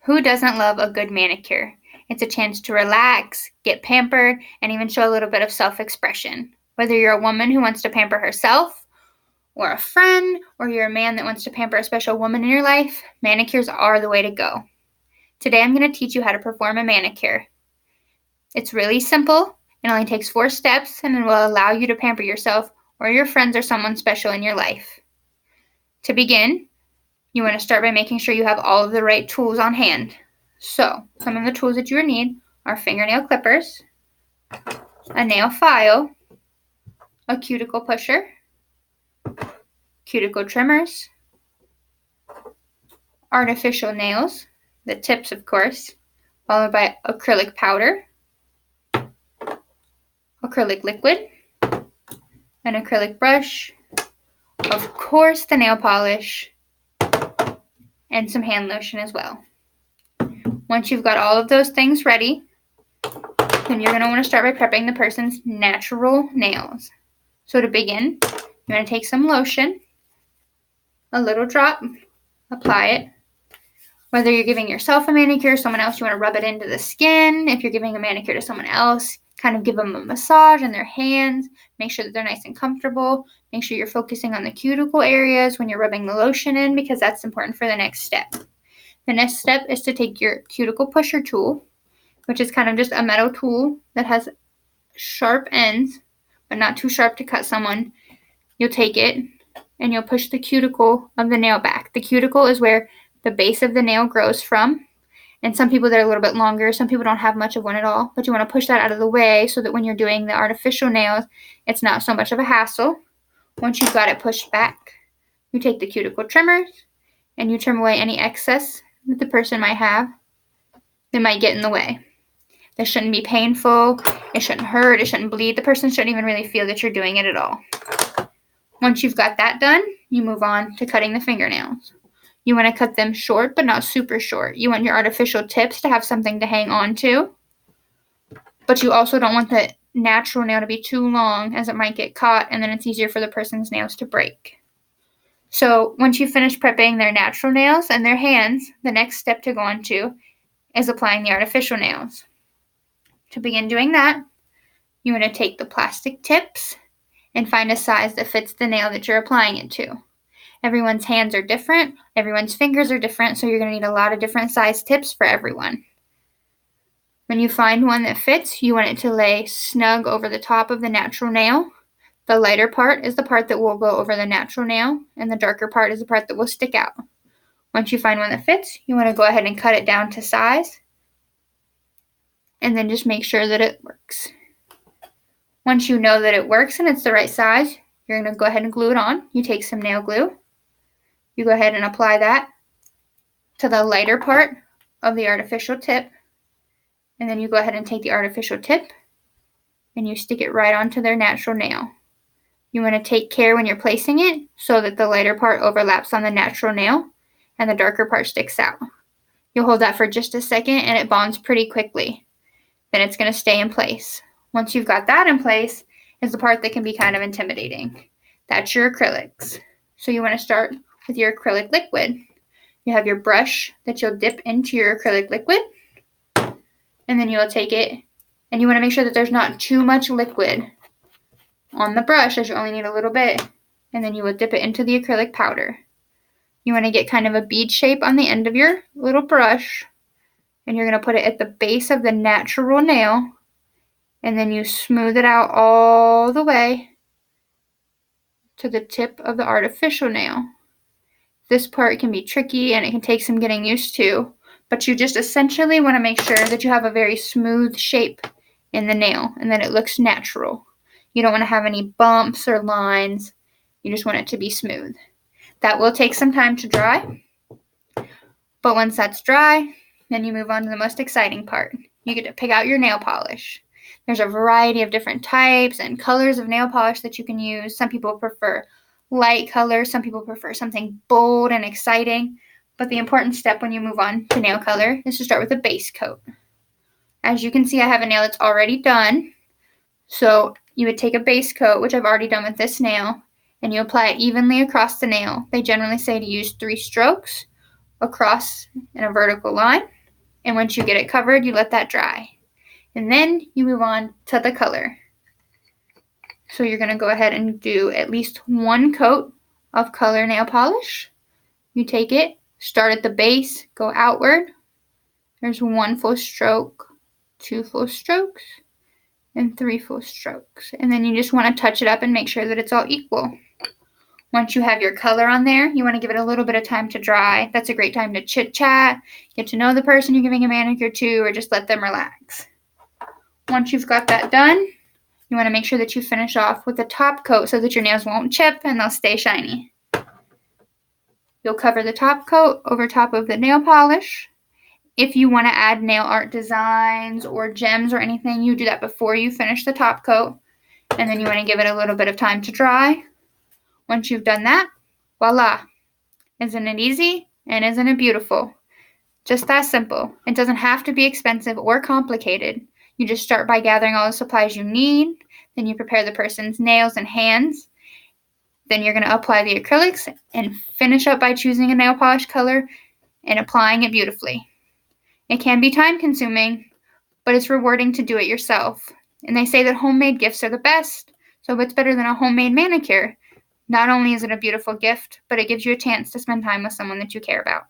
Who doesn't love a good manicure? It's a chance to relax, get pampered, and even show a little bit of self-expression. Whether you're a woman who wants to pamper herself, or a friend, or you're a man that wants to pamper a special woman in your life, manicures are the way to go. Today I'm going to teach you how to perform a manicure. It's really simple. It only takes 4 steps, and it will allow you to pamper yourself or your friends or someone special in your life. To begin, you want to start by making sure you have all of the right tools on hand. So, some of the tools that you will need are fingernail clippers, a nail file, a cuticle pusher, cuticle trimmers, artificial nails, the tips of course, followed by acrylic powder, acrylic liquid, an acrylic brush, of course the nail polish, and some hand lotion as well. Once you've got all of those things ready, then you're going to want to start by prepping the person's natural nails. So to begin, you're going to take some lotion, a little drop, apply it. Whether you're giving yourself a manicure or someone else, you want to rub it into the skin. If you're giving a manicure to someone else, kind of give them a massage in their hands. Make sure that they're nice and comfortable. Make sure you're focusing on the cuticle areas when you're rubbing the lotion in, because that's important for the next step. The next step is to take your cuticle pusher tool, which is kind of just a metal tool that has sharp ends, but not too sharp to cut someone. You'll take it and you'll push the cuticle of the nail back. The cuticle is where the base of the nail grows from, and some people they're a little bit longer, some people don't have much of one at all, but you want to push that out of the way so that when you're doing the artificial nails, it's not so much of a hassle. Once you've got it pushed back, you take the cuticle trimmers and you trim away any excess that the person might have that might get in the way. This shouldn't be painful, it shouldn't hurt, it shouldn't bleed. The person shouldn't even really feel that you're doing it at all. Once you've got that done, you move on to cutting the fingernails. You want to cut them short, but not super short. You want your artificial tips to have something to hang on to, but you also don't want the natural nail to be too long, as it might get caught, and then it's easier for the person's nails to break. So once you finish prepping their natural nails and their hands, the next step to go on to is applying the artificial nails. To begin doing that, you want to take the plastic tips and find a size that fits the nail that you're applying it to. Everyone's hands are different, everyone's fingers are different, so you're going to need a lot of different size tips for everyone. When you find one that fits, you want it to lay snug over the top of the natural nail. The lighter part is the part that will go over the natural nail, and the darker part is the part that will stick out. Once you find one that fits, you want to go ahead and cut it down to size, and then just make sure that it works. Once you know that it works and it's the right size, you're going to go ahead and glue it on. You take some nail glue. You go ahead and apply that to the lighter part of the artificial tip, and then you go ahead and take the artificial tip and you stick it right onto their natural nail. You want to take care when you're placing it so that the lighter part overlaps on the natural nail and the darker part sticks out. You'll hold that for just a second and it bonds pretty quickly. Then it's going to stay in place. Once you've got that in place is the part that can be kind of intimidating. That's your acrylics. So you want to start with your acrylic liquid. You have your brush that you'll dip into your acrylic liquid, and then you'll take it, and you want to make sure that there's not too much liquid on the brush, as you only need a little bit, and then you will dip it into the acrylic powder. You want to get kind of a bead shape on the end of your little brush, and you're going to put it at the base of the natural nail, and then you smooth it out all the way to the tip of the artificial nail. This part can be tricky and it can take some getting used to, but you just essentially want to make sure that you have a very smooth shape in the nail and that it looks natural. You don't want to have any bumps or lines. You just want it to be smooth. That will take some time to dry, but once that's dry, then you move on to the most exciting part. You get to pick out your nail polish. There's a variety of different types and colors of nail polish that you can use. Some people prefer light colors, some people prefer something bold and exciting, but the important step when you move on to nail color is to start with a base coat. As you can see, I have a nail that's already done, so you would take a base coat, which I've already done with this nail, and you apply it evenly across the nail. They generally say to use 3 strokes, across in a vertical line. And once you get it covered, you let that dry. And then you move on to the color. So you're going to go ahead and do at least one coat of color nail polish. You take it, start at the base, go outward. There's 1 full stroke, 2 full strokes, and 3 full strokes. And then you just want to touch it up and make sure that it's all equal. Once you have your color on there, you want to give it a little bit of time to dry. That's a great time to chit-chat, get to know the person you're giving a manicure to, or just let them relax. Once you've got that done, you want to make sure that you finish off with a top coat so that your nails won't chip and they'll stay shiny. You'll cover the top coat over top of the nail polish. If you want to add nail art designs or gems or anything, you do that before you finish the top coat. And then you want to give it a little bit of time to dry. Once you've done that, voila. Isn't it easy? And isn't it beautiful? Just that simple. It doesn't have to be expensive or complicated. You just start by gathering all the supplies you need. Then you prepare the person's nails and hands. Then you're going to apply the acrylics and finish up by choosing a nail polish color and applying it beautifully. It can be time consuming, but it's rewarding to do it yourself. And they say that homemade gifts are the best. So what's better than a homemade manicure? Not only is it a beautiful gift, but it gives you a chance to spend time with someone that you care about.